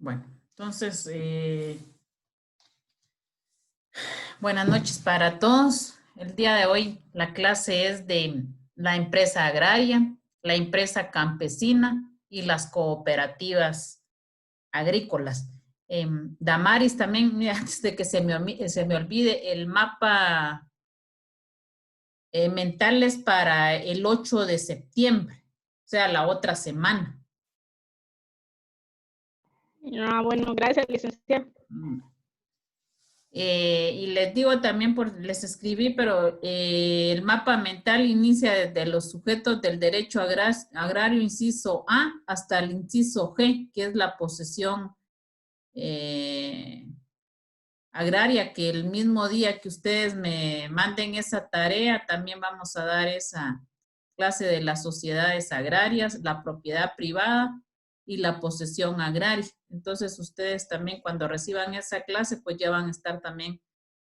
Bueno, entonces, buenas noches para todos. El día de hoy la clase es de la empresa agraria, la empresa campesina y las cooperativas agrícolas. Damaris también, mira, antes de que se me olvide, el mapa mental es para el 8 de septiembre, o sea, la otra semana. Bueno, gracias, licenciada. Y les digo también, les escribí, pero el mapa mental inicia desde los sujetos del derecho agrario, inciso A, hasta el inciso G, que es la posesión agraria, que el mismo día que ustedes me manden esa tarea, también vamos a dar esa clase de las sociedades agrarias, la propiedad privada y la posesión agraria. Entonces, ustedes también cuando reciban esa clase, pues ya van a estar también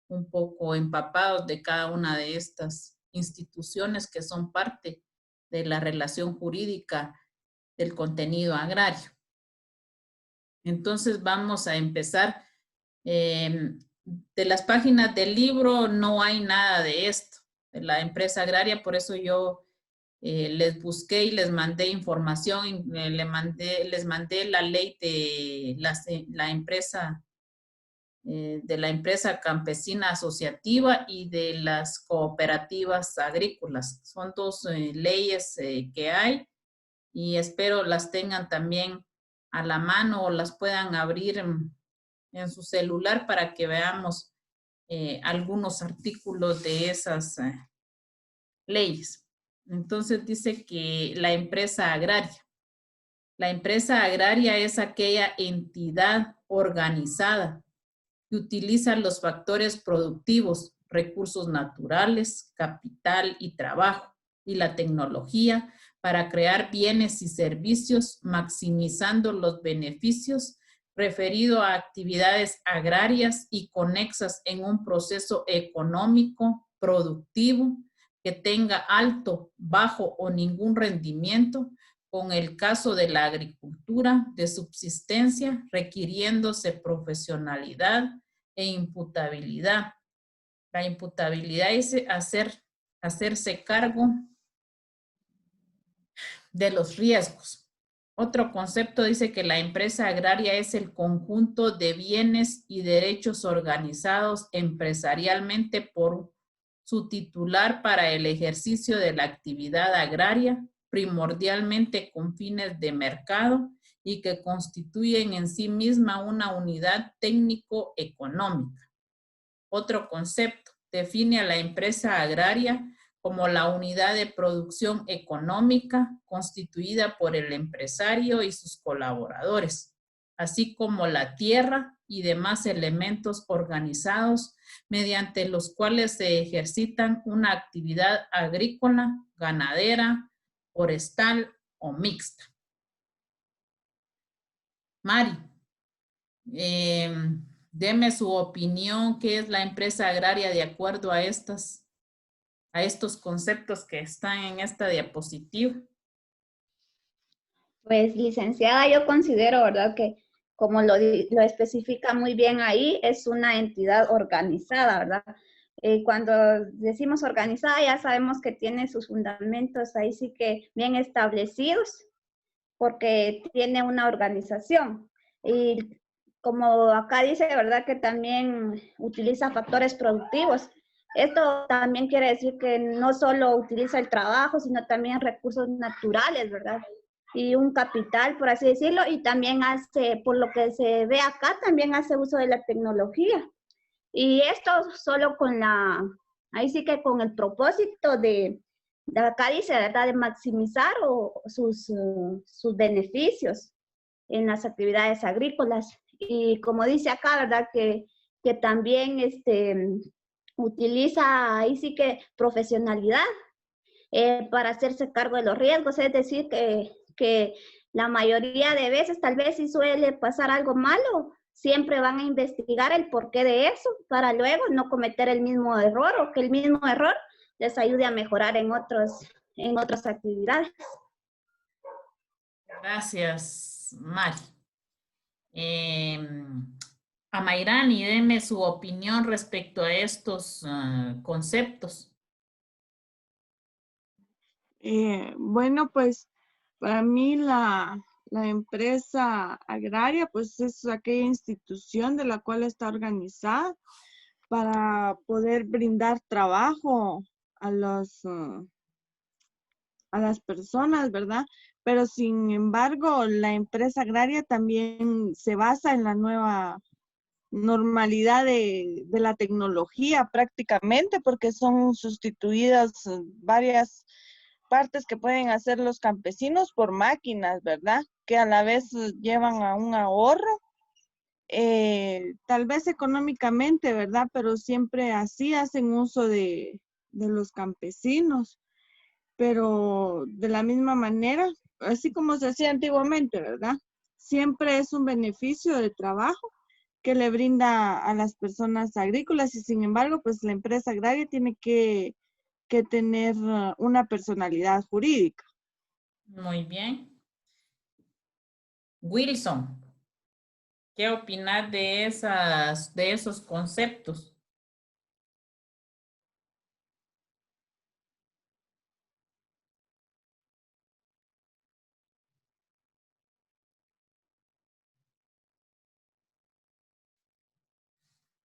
un poco empapados de cada una de estas instituciones que son parte de la relación jurídica del contenido agrario. Entonces, vamos a empezar. De las páginas del libro no hay nada de esto, de la empresa agraria, por eso yo les busqué y les mandé información, les mandé la ley de la empresa, de la empresa campesina asociativa y de las cooperativas agrícolas. Son dos leyes que hay y espero las tengan también a la mano o las puedan abrir en su celular para que veamos algunos artículos de esas leyes. Entonces dice que la empresa agraria es aquella entidad organizada que utiliza los factores productivos, recursos naturales, capital y trabajo y la tecnología para crear bienes y servicios, maximizando los beneficios referido a actividades agrarias y conexas en un proceso económico, productivo, que tenga alto, bajo o ningún rendimiento, con el caso de la agricultura de subsistencia, requiriéndose profesionalidad e imputabilidad. La imputabilidad es hacerse cargo de los riesgos. Otro concepto dice que la empresa agraria es el conjunto de bienes y derechos organizados empresarialmente por su titular para el ejercicio de la actividad agraria, primordialmente con fines de mercado y que constituyen en sí misma una unidad técnico-económica. Otro concepto define a la empresa agraria como la unidad de producción económica constituida por el empresario y sus colaboradores, así como la tierra y demás elementos organizados mediante los cuales se ejercitan una actividad agrícola, ganadera, forestal o mixta. Mari, deme su opinión, ¿qué es la empresa agraria de acuerdo a estos conceptos que están en esta diapositiva? Pues, licenciada, yo considero, ¿verdad?, que como lo especifica muy bien ahí, es una entidad organizada, ¿verdad? Cuando decimos organizada, ya sabemos que tiene sus fundamentos ahí sí que bien establecidos, porque tiene una organización. Y como acá dice, ¿verdad?, que también utiliza factores productivos. Esto también quiere decir que no solo utiliza el trabajo, sino también recursos naturales, ¿verdad? Y un capital, por así decirlo, y también hace, por lo que se ve acá, también hace uso de la tecnología. Y esto solo con ahí sí que con el propósito de acá dice, ¿verdad?, de maximizar sus beneficios en las actividades agrícolas. Y como dice acá, ¿verdad?, que también utiliza ahí sí que profesionalidad para hacerse cargo de los riesgos, es decir, que la mayoría de veces tal vez si suele pasar algo malo, siempre van a investigar el porqué de eso para luego no cometer el mismo error o que el mismo error les ayude a mejorar en otras actividades. Gracias, Mari. Amairani, deme su opinión respecto a estos conceptos. Bueno, pues para mí la empresa agraria pues es aquella institución de la cual está organizada para poder brindar trabajo a a las personas, ¿verdad? Pero sin embargo, la empresa agraria también se basa en la nueva normalidad de la tecnología prácticamente, porque son sustituidas varias partes que pueden hacer los campesinos por máquinas, ¿verdad? Que a la vez llevan a un ahorro, tal vez económicamente, ¿verdad? Pero siempre así hacen uso de los campesinos, pero de la misma manera, así como se hacía antiguamente, ¿verdad? Siempre es un beneficio de trabajo que le brinda a las personas agrícolas y sin embargo, pues la empresa agraria tiene que tener una personalidad jurídica. Muy bien. Wilson, ¿qué opinas de esos conceptos?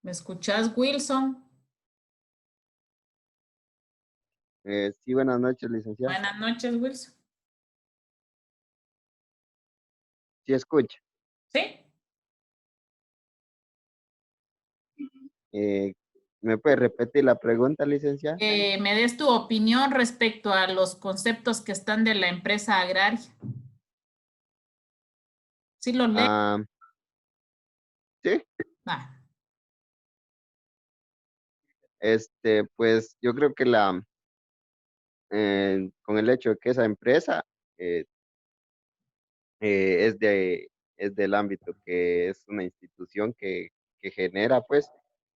¿Me escuchás, Wilson? Sí, buenas noches, licenciada. Buenas noches, Wilson. Sí, escucha. ¿Sí? ¿Me puede repetir la pregunta, licenciada? Me des tu opinión respecto a los conceptos que están de la empresa agraria. ¿Sí los lees? Ah, sí, Ah, pues yo creo que con el hecho de que esa empresa eh, es es del ámbito que es una institución que genera, pues,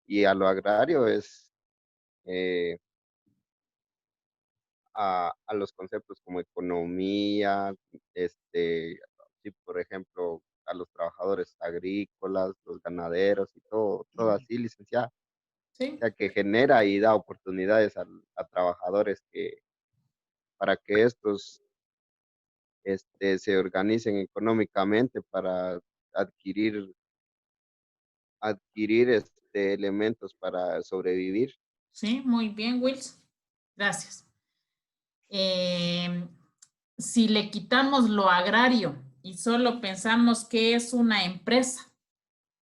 y a lo agrario es eh, a los conceptos como economía, sí, por ejemplo, a los trabajadores agrícolas, los ganaderos y todo así, licenciada. sí, O sea, que genera y da oportunidades a trabajadores para que estos se organicen económicamente para adquirir, adquirir elementos para sobrevivir. sí, muy bien, Wilson. Gracias. Si le quitamos lo agrario y solo pensamos que es una empresa,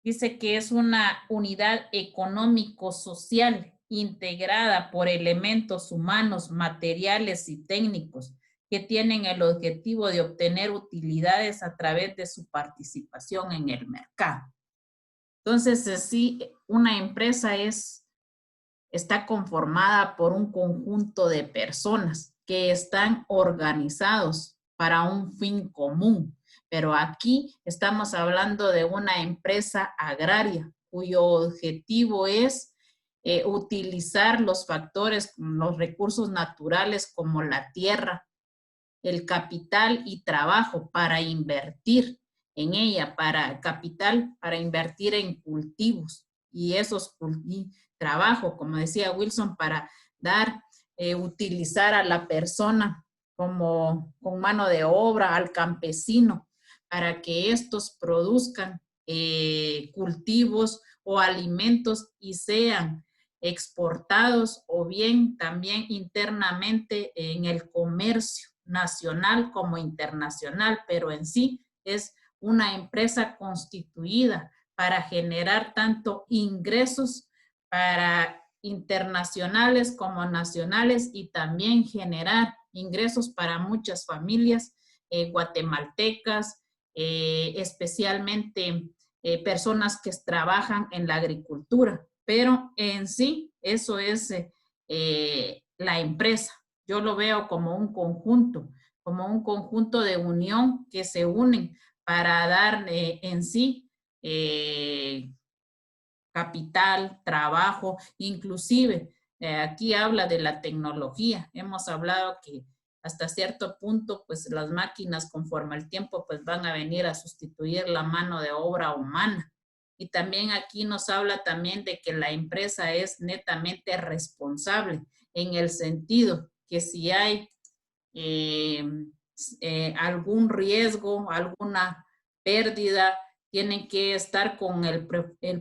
dice que es una unidad económico-social integrada por elementos humanos, materiales y técnicos que tienen el objetivo de obtener utilidades a través de su participación en el mercado. Entonces, sí, una empresa está conformada por un conjunto de personas que están organizados para un fin común. Pero aquí estamos hablando de una empresa agraria cuyo objetivo es utilizar los factores, los recursos naturales como la tierra, el capital y trabajo para invertir en ella, para capital, para invertir en cultivos y esos trabajo, como decía Wilson, para dar, utilizar a la persona como con mano de obra, al campesino, para que estos produzcan cultivos o alimentos y sean exportados o bien también internamente en el comercio nacional como internacional, pero en sí es una empresa constituida para generar tanto ingresos para internacionales como nacionales y también generar ingresos para muchas familias guatemaltecas, especialmente personas que trabajan en la agricultura. Pero en sí, eso es la empresa. Yo lo veo como un conjunto de unión que se unen para dar en sí capital, trabajo, inclusive aquí habla de la tecnología. Hemos hablado que hasta cierto punto, pues las máquinas conforme al tiempo, pues van a venir a sustituir la mano de obra humana. Y también aquí nos habla también de que la empresa es netamente responsable en el sentido que si hay algún riesgo, alguna pérdida, tienen que estar con el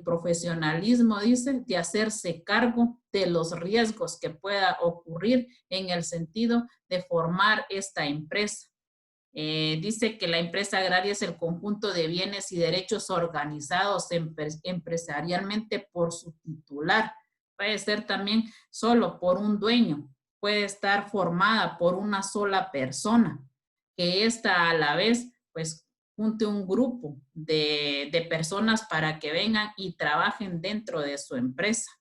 profesionalismo, dice, de hacerse cargo de los riesgos que pueda ocurrir en el sentido de formar esta empresa. Dice que la empresa agraria es el conjunto de bienes y derechos organizados empresarialmente por su titular. Puede ser también solo por un dueño, puede estar formada por una sola persona, que ésta a la vez, pues, junte un grupo de personas para que vengan y trabajen dentro de su empresa,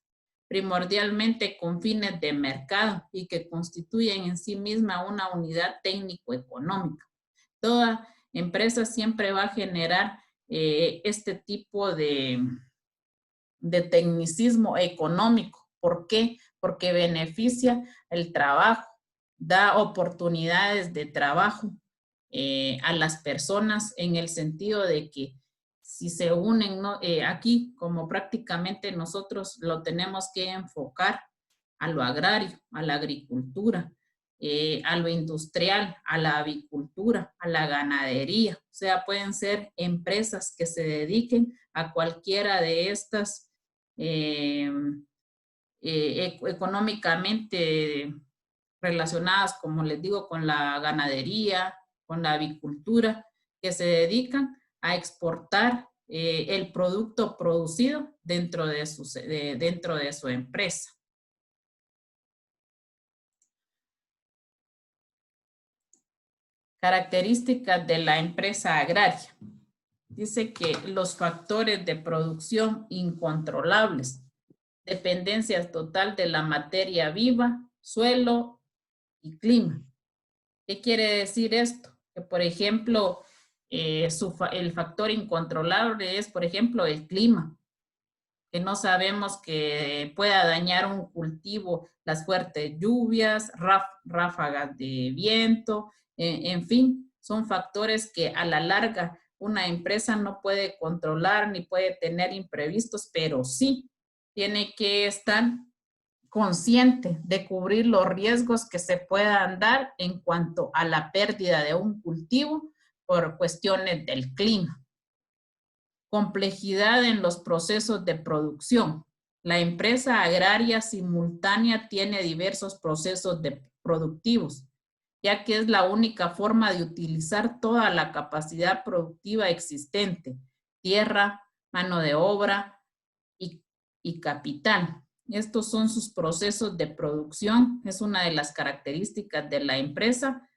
primordialmente con fines de mercado y que constituyen en sí misma una unidad técnico-económica. Toda empresa siempre va a generar este tipo de tecnicismo económico. ¿Por qué? Porque beneficia el trabajo, da oportunidades de trabajo a las personas en el sentido de que si se unen, ¿no? Aquí como prácticamente nosotros lo tenemos que enfocar a lo agrario, a la agricultura, a lo industrial, a la avicultura, a la ganadería. O sea, pueden ser empresas que se dediquen a cualquiera de estas económicamente relacionadas, como les digo, con la ganadería, con la avicultura, que se dedican a exportar el producto producido dentro de su empresa. Características de la empresa agraria. Dice que los factores de producción incontrolables, dependencia total de la materia viva, suelo y clima. ¿Qué quiere decir esto? Que, por ejemplo, el factor incontrolable es, por ejemplo, el clima, que no sabemos que pueda dañar un cultivo, las fuertes lluvias, ráfagas de viento, en fin, son factores que a la larga una empresa no puede controlar ni puede tener imprevistos, pero sí tiene que estar consciente de cubrir los riesgos que se puedan dar en cuanto a la pérdida de un cultivo por cuestiones del clima. Complejidad en los procesos de producción. La empresa agraria simultánea tiene diversos procesos productivos, ya que es la única forma de utilizar toda la capacidad productiva existente, tierra, mano de obra y capital. Estos son sus procesos de producción, es una de las características de la empresa,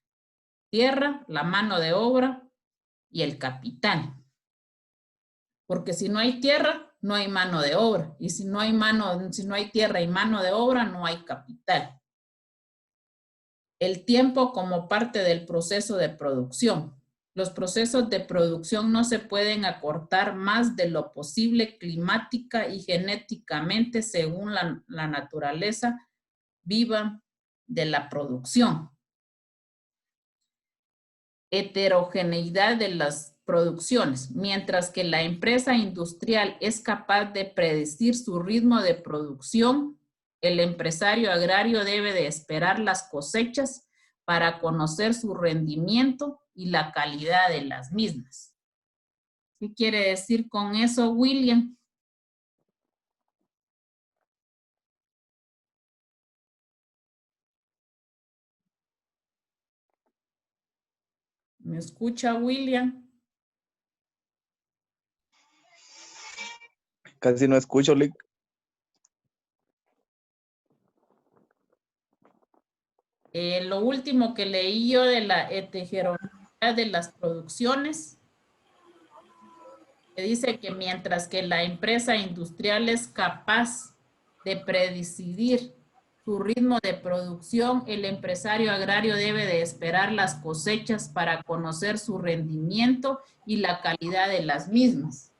tierra, la mano de obra y el capital. Porque si no hay tierra, no hay mano de obra. Y si no hay tierra y mano de obra, no hay capital. El tiempo como parte del proceso de producción. Los procesos de producción no se pueden acortar más de lo posible climática y genéticamente según la naturaleza viva de la producción. Heterogeneidad de las producciones. Mientras que la empresa industrial es capaz de predecir su ritmo de producción, el empresario agrario debe de esperar las cosechas para conocer su rendimiento y la calidad de las mismas. ¿Qué quiere decir con eso, William? ¿Me escucha, William? Casi no escucho, Lick. Lo último que leí yo de la heterogeneidad de las producciones, que dice que mientras que la empresa industrial es capaz de predecir su ritmo de producción, el empresario agrario debe de esperar las cosechas para conocer su rendimiento y la calidad de las mismas.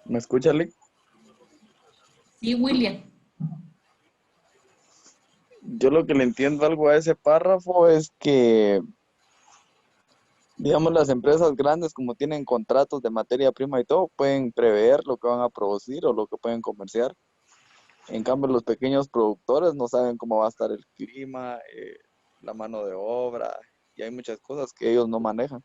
¿Me escucha, Lick? Sí, William. Yo lo que le entiendo algo a ese párrafo es que, digamos, las empresas grandes, como tienen contratos de materia prima y todo, pueden prever lo que van a producir o lo que pueden comerciar. En cambio, los pequeños productores no saben cómo va a estar el clima, la mano de obra, y hay muchas cosas que ellos no manejan.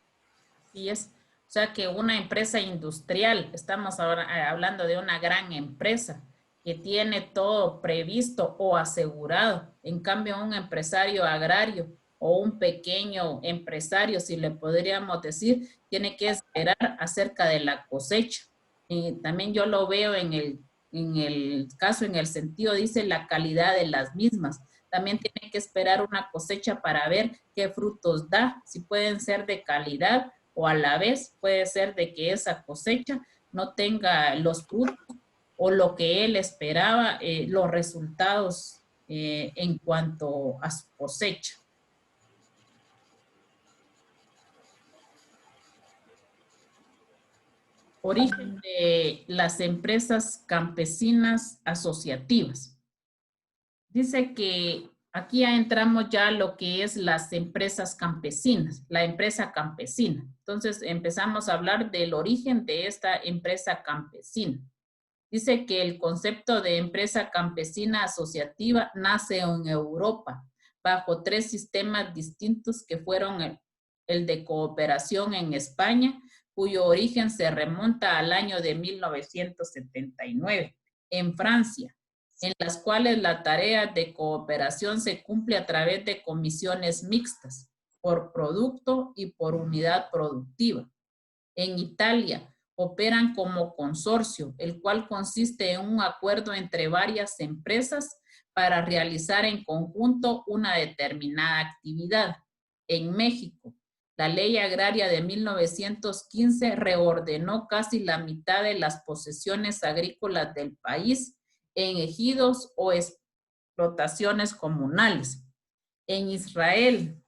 Sí es. O sea que una empresa industrial, estamos ahora hablando de una gran empresa que tiene todo previsto o asegurado. En cambio, un empresario agrario o un pequeño empresario, si le podríamos decir, tiene que esperar acerca de la cosecha. También yo lo veo en el caso, en el sentido, dice la calidad de las mismas. También tiene que esperar una cosecha para ver qué frutos da, si pueden ser de calidad o a la vez puede ser de que esa cosecha no tenga los frutos o lo que él esperaba, los resultados en cuanto a su cosecha. Origen de las empresas campesinas asociativas. Dice que aquí ya entramos ya a lo que es las empresas campesinas, la empresa campesina. Entonces empezamos a hablar del origen de esta empresa campesina. Dice que el concepto de empresa campesina asociativa nace en Europa bajo 3 sistemas distintos que fueron el de cooperación en España, cuyo origen se remonta al año de 1979, en Francia, en las cuales la tarea de cooperación se cumple a través de comisiones mixtas, por producto y por unidad productiva. En Italia, operan como consorcio, el cual consiste en un acuerdo entre varias empresas para realizar en conjunto una determinada actividad. En México, la Ley Agraria de 1915 reordenó casi la mitad de las posesiones agrícolas del país en ejidos o explotaciones comunales. En Israel,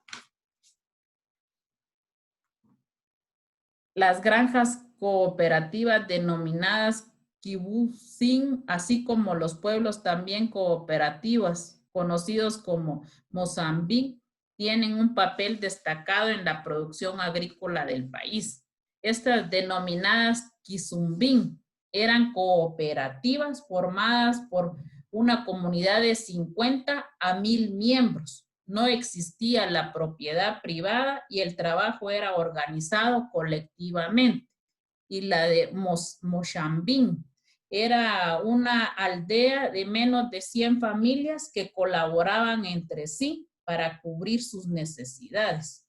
las granjas cooperativas denominadas kibutzim, así como los pueblos también cooperativas, conocidos como Mozambique, tienen un papel destacado en la producción agrícola del país. Estas denominadas kizumbín eran cooperativas formadas por una comunidad de 50 a 1000 miembros. No existía la propiedad privada y el trabajo era organizado colectivamente. Y la de Mozambique era una aldea de menos de 100 familias que colaboraban entre sí para cubrir sus necesidades.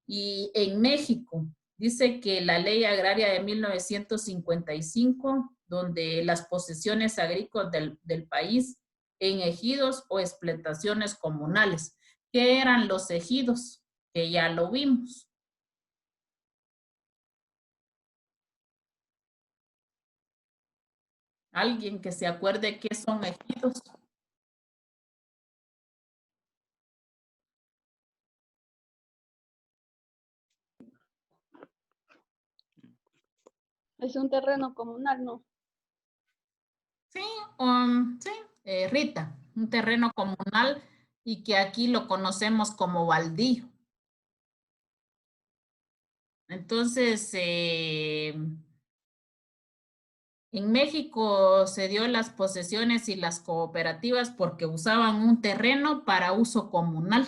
Y en México, dice que la Ley Agraria de 1955, donde las posesiones agrícolas del país en ejidos o explotaciones comunales. ¿Qué eran los ejidos? Que ya lo vimos. ¿Alguien que se acuerde qué son ejidos? Es un terreno comunal, ¿no? Sí, sí, Rita, un terreno comunal y que aquí lo conocemos como baldío. Entonces, en México se dio las posesiones y las cooperativas porque usaban un terreno para uso comunal.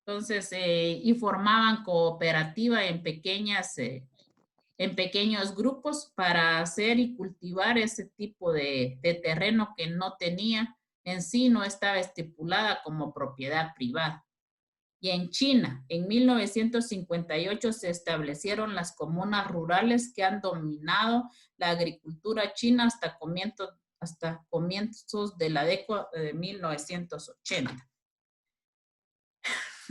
Entonces, y formaban cooperativa en pequeños grupos para hacer y cultivar ese tipo de terreno que no tenía en sí, no estaba estipulada como propiedad privada. Y en China, en 1958 se establecieron las comunas rurales que han dominado la agricultura china hasta comienzos de la década de 1980.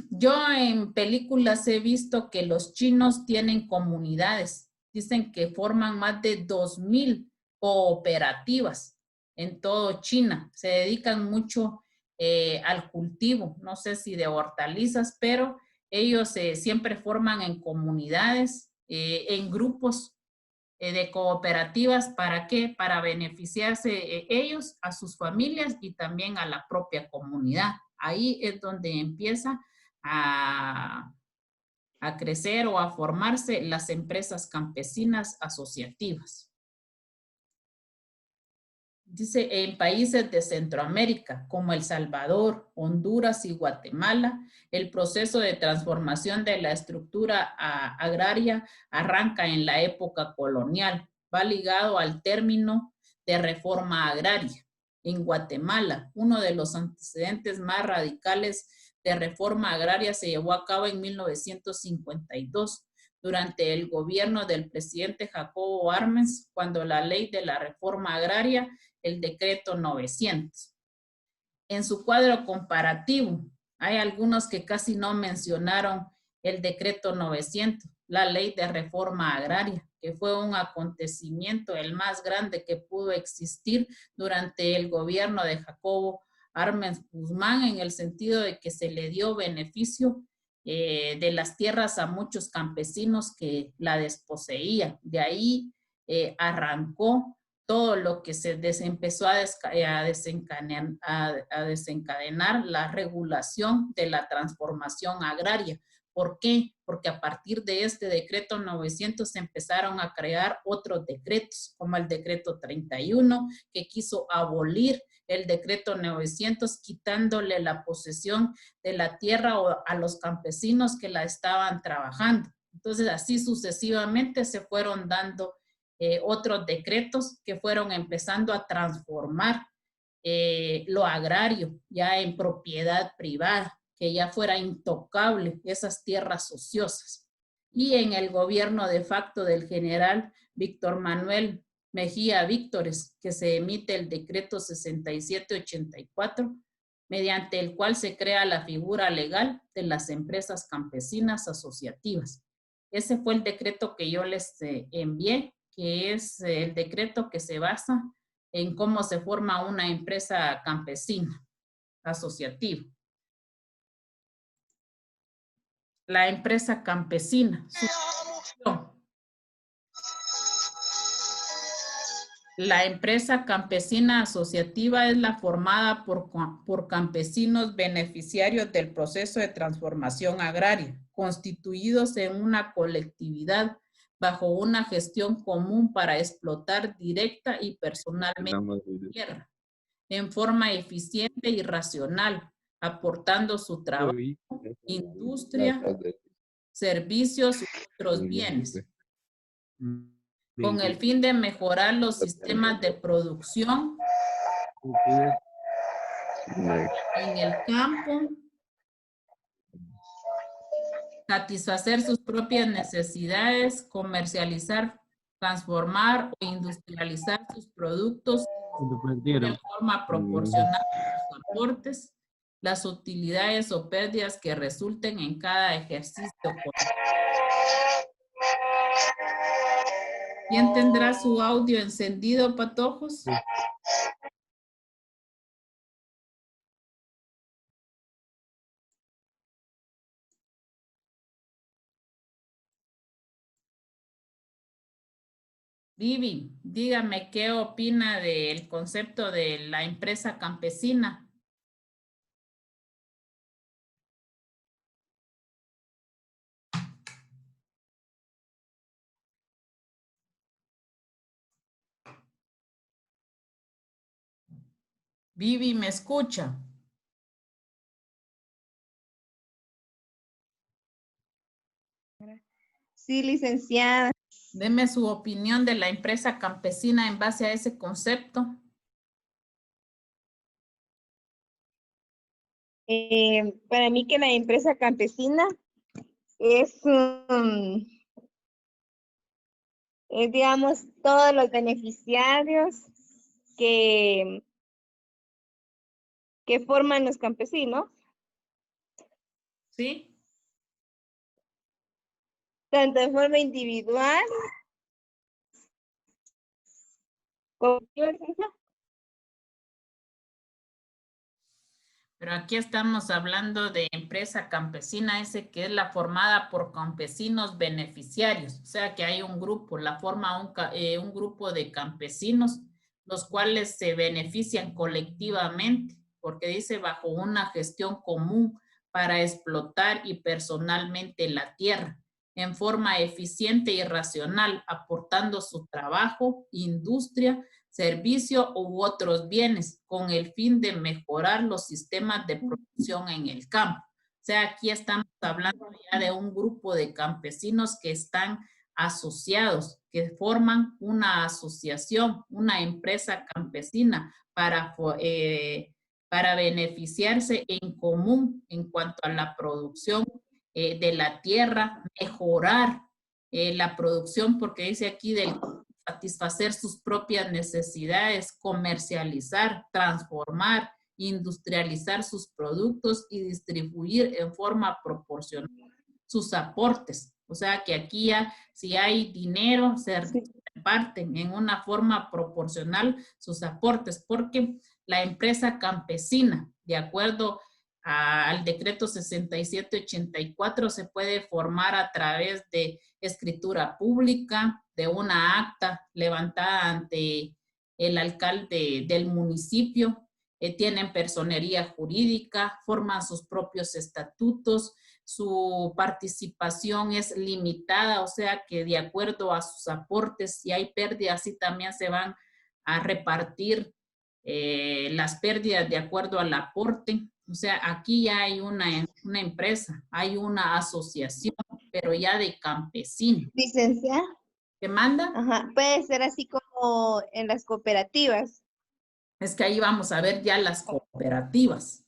Yo en películas he visto que los chinos tienen comunidades. Dicen que forman más de 2000 cooperativas en todo China. Se dedican mucho al cultivo, no sé si de hortalizas, pero ellos siempre forman en comunidades, en grupos de cooperativas. ¿Para qué? Para beneficiarse ellos, a sus familias y también a la propia comunidad, Ahí es donde empieza a crecer o a formarse las empresas campesinas asociativas. Dice, en países de Centroamérica, como El Salvador, Honduras y Guatemala, el proceso de transformación de la estructura agraria arranca en la época colonial. Va ligado al término de reforma agraria. En Guatemala, uno de los antecedentes más radicales de reforma agraria se llevó a cabo en 1952, durante el gobierno del presidente Jacobo Arbenz, cuando la ley de la reforma agraria, el decreto 900. En su cuadro comparativo, hay algunos que casi no mencionaron el decreto 900, la ley de reforma agraria, que fue un acontecimiento el más grande que pudo existir durante el gobierno de Jacobo Arbenz Guzmán, en el sentido de que se le dio beneficio de las tierras a muchos campesinos que la desposeían. De ahí arrancó todo lo que se empezó a desencadenar la regulación de la transformación agraria. ¿Por qué? Porque a partir de este decreto 900 se empezaron a crear otros decretos, como el decreto 31, que quiso abolir el decreto 900, quitándole la posesión de la tierra a los campesinos que la estaban trabajando. Entonces, así sucesivamente se fueron dando otros decretos que fueron empezando a transformar lo agrario ya en propiedad privada, que ya fuera intocable esas tierras ociosas. Y en el gobierno de facto del general Víctor Manuel Mejía Víctores, que se emite el decreto 6784, mediante el cual se crea la figura legal de las empresas campesinas asociativas. Ese fue el decreto que yo les envié, que es el decreto que se basa en cómo se forma una empresa campesina asociativa. La empresa campesina. La empresa campesina asociativa es la formada por campesinos beneficiarios del proceso de transformación agraria, constituidos en una colectividad bajo una gestión común para explotar directa y personalmente la tierra, en forma eficiente y racional, aportando su trabajo, industria, servicios y otros bienes, con el fin de mejorar los sistemas de producción en el campo, satisfacer sus propias necesidades, comercializar, transformar o industrializar sus productos de forma proporcional a sus aportes, las utilidades o pérdidas que resulten en cada ejercicio. ¿Quién tendrá su audio encendido, patojos? Sí. Vivi, dígame qué opina del concepto de la empresa campesina. Vivi, ¿me escucha? Sí, licenciada. Deme su opinión de la empresa campesina en base a ese concepto. Para mí que la empresa campesina es, digamos, todos los beneficiarios que forman los campesinos. ¿Sí? Tanto en forma individual como pero aquí estamos hablando de empresa campesina, ese que es la formada por campesinos beneficiarios, o sea que hay un grupo, la forma un grupo de campesinos, los cuales se benefician colectivamente porque dice bajo una gestión común para explotar y personalmente la tierra en forma eficiente y racional, aportando su trabajo, industria, servicio u otros bienes con el fin de mejorar los sistemas de producción en el campo. O sea, aquí estamos hablando ya de un grupo de campesinos que están asociados, que forman una asociación, una empresa campesina para beneficiarse en común en cuanto a la producción de la tierra, mejorar la producción, porque dice aquí del satisfacer sus propias necesidades, comercializar, transformar, industrializar sus productos y distribuir en forma proporcional sus aportes. O sea que aquí ya, si hay dinero, se reparten en una forma proporcional sus aportes, porque la empresa campesina, de acuerdo al decreto 6784, se puede formar a través de escritura pública, de una acta levantada ante el alcalde del municipio, tienen personería jurídica, forman sus propios estatutos, su participación es limitada, o sea que de acuerdo a sus aportes, si hay pérdidas, sí también se van a repartir las pérdidas de acuerdo al aporte. O sea, aquí ya hay una empresa, hay una asociación, pero ya de campesinos. Licenciada. ¿Qué manda? Ajá. Puede ser así como en las cooperativas. Es que ahí vamos a ver ya las cooperativas,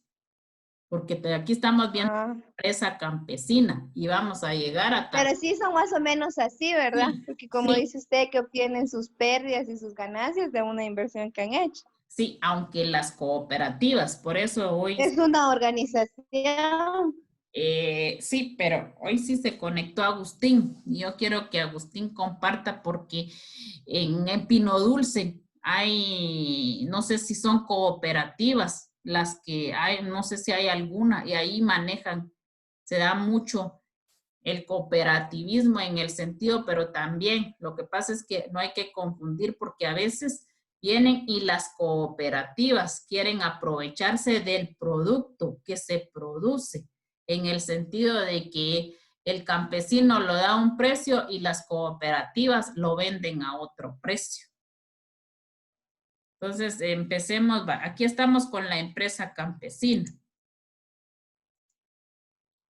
porque aquí estamos viendo empresa campesina y vamos a llegar a... Pero sí son más o menos así, ¿verdad? Sí, Porque como sí. dice usted que obtienen sus pérdidas y sus ganancias de una inversión que han hecho. Sí, aunque las cooperativas, por eso hoy... Es una organización. Sí, pero hoy sí se conectó Agustín. Yo quiero que Agustín comparta porque en Pino Dulce hay, no sé si son cooperativas las que hay, no sé si hay alguna, y ahí manejan, se da mucho el cooperativismo en el sentido, pero también lo que pasa es que no hay que confundir porque a veces vienen y las cooperativas quieren aprovecharse del producto que se produce, en el sentido de que el campesino lo da a un precio y las cooperativas lo venden a otro precio. Entonces, empecemos, aquí estamos con la empresa campesina.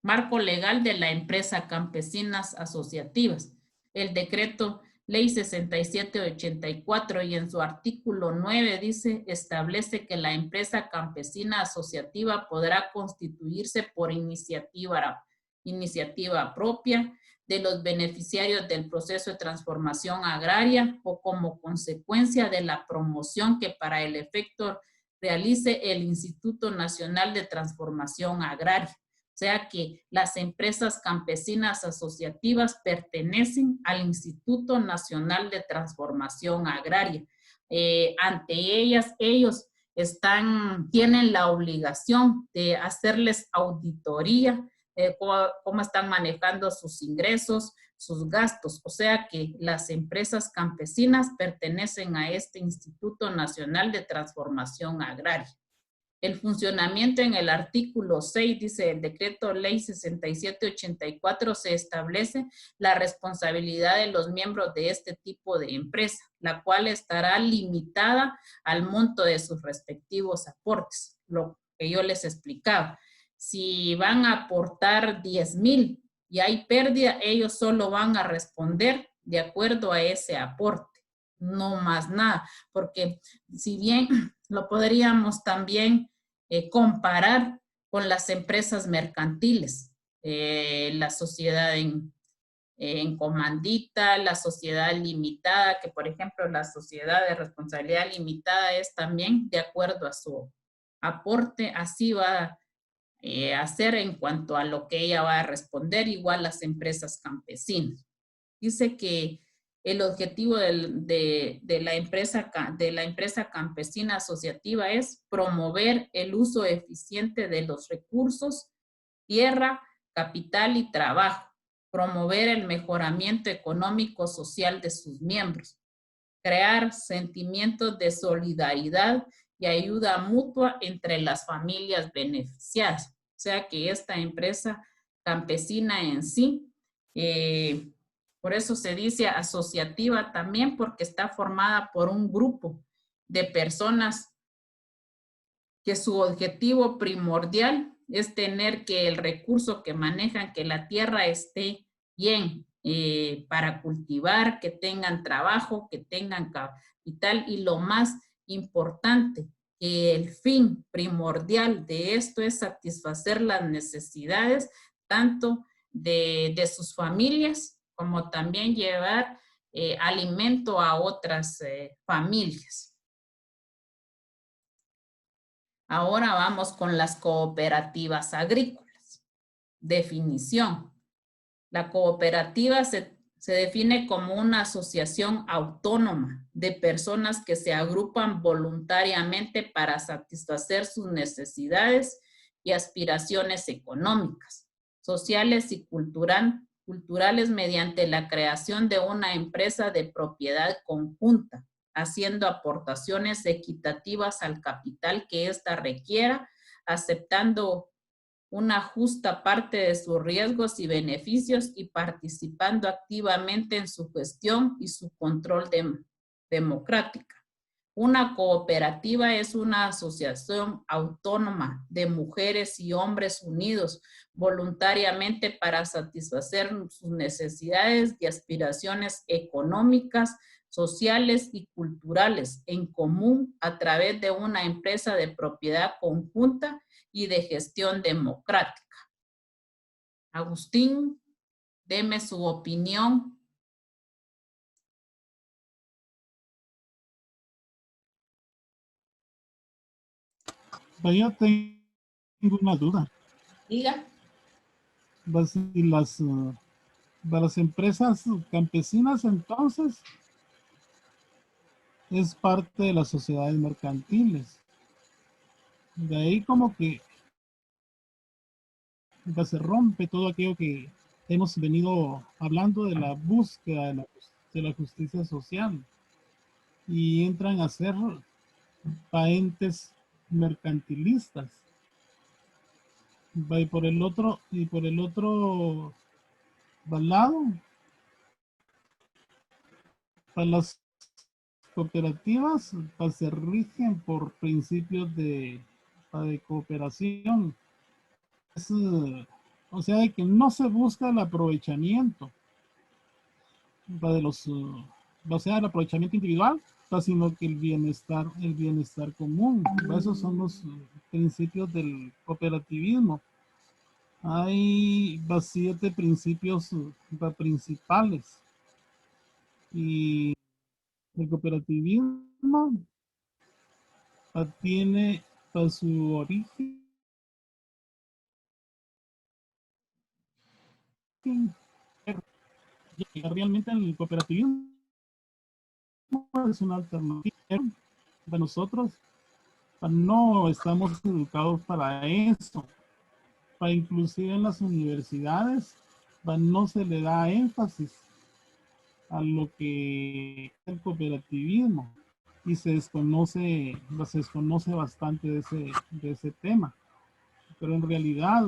Marco legal de la empresa Campesinas Asociativas. El decreto Ley 6784 y en su artículo 9 dice, establece que la empresa campesina asociativa podrá constituirse por iniciativa propia de los beneficiarios del proceso de transformación agraria o como consecuencia de la promoción que para el efecto realice el Instituto Nacional de Transformación Agraria. O sea que las empresas campesinas asociativas pertenecen al Instituto Nacional de Transformación Agraria. Ante ellas, ellos tienen la obligación de hacerles auditoría, cómo están manejando sus ingresos, sus gastos. O sea que las empresas campesinas pertenecen a este Instituto Nacional de Transformación Agraria. El funcionamiento en el artículo 6, dice el decreto ley 6784, se establece la responsabilidad de los miembros de este tipo de empresa, la cual estará limitada al monto de sus respectivos aportes, lo que yo les explicaba. Si van a aportar 10,000 y hay pérdida, ellos solo van a responder de acuerdo a ese aporte, no más nada, porque si bien lo podríamos también comparar con las empresas mercantiles, la sociedad en comandita, la sociedad limitada, que por ejemplo la sociedad de responsabilidad limitada es también de acuerdo a su aporte, así va a hacer en cuanto a lo que ella va a responder, igual las empresas campesinas. Dice que el objetivo de la empresa campesina asociativa es promover el uso eficiente de los recursos, tierra, capital y trabajo, promover el mejoramiento económico social de sus miembros, crear sentimientos de solidaridad y ayuda mutua entre las familias beneficiadas. O sea que esta empresa campesina en sí, por eso se dice asociativa también, porque está formada por un grupo de personas que su objetivo primordial es tener que el recurso que manejan, que la tierra esté bien para cultivar, que tengan trabajo, que tengan capital y lo más importante, que el fin primordial de esto es satisfacer las necesidades tanto de sus familias como también llevar alimento a otras familias. Ahora vamos con las cooperativas agrícolas. Definición. La cooperativa se define como una asociación autónoma de personas que se agrupan voluntariamente para satisfacer sus necesidades y aspiraciones económicas, sociales y culturales mediante la creación de una empresa de propiedad conjunta, haciendo aportaciones equitativas al capital que ésta requiera, aceptando una justa parte de sus riesgos y beneficios y participando activamente en su gestión y su control democrática. Una cooperativa es una asociación autónoma de mujeres y hombres unidos voluntariamente para satisfacer sus necesidades y aspiraciones económicas, sociales y culturales en común a través de una empresa de propiedad conjunta y de gestión democrática. Agustín, deme su opinión. Yo tengo una duda. Diga. Y las empresas campesinas, entonces, es parte de las sociedades mercantiles. De ahí como que se rompe todo aquello que hemos venido hablando de la búsqueda de la justicia social y entran a ser entes mercantilistas. Y por el otro lado, para las cooperativas se rigen por principios de cooperación. O sea, de que no se busca el aprovechamiento de los, o sea, el aprovechamiento individual, sino que el bienestar común. Esos son los principios del cooperativismo. Hay 7 principios principales. Y el cooperativismo tiene su origen realmente el cooperativismo es una alternativa de nosotros. No estamos educados para eso. Inclusive en las universidades no se le da énfasis a lo que es el cooperativismo y se desconoce bastante de ese tema. Pero en realidad,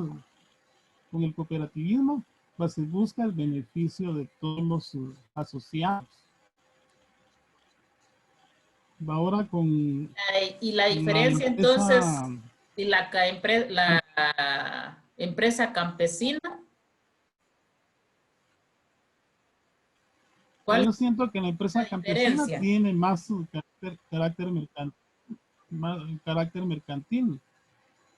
con el cooperativismo se busca el beneficio de todos los asociados. Ahora con... Y la diferencia entonces, si la empresa campesina, ¿cuál? Yo siento que la empresa campesina tiene más carácter mercantil.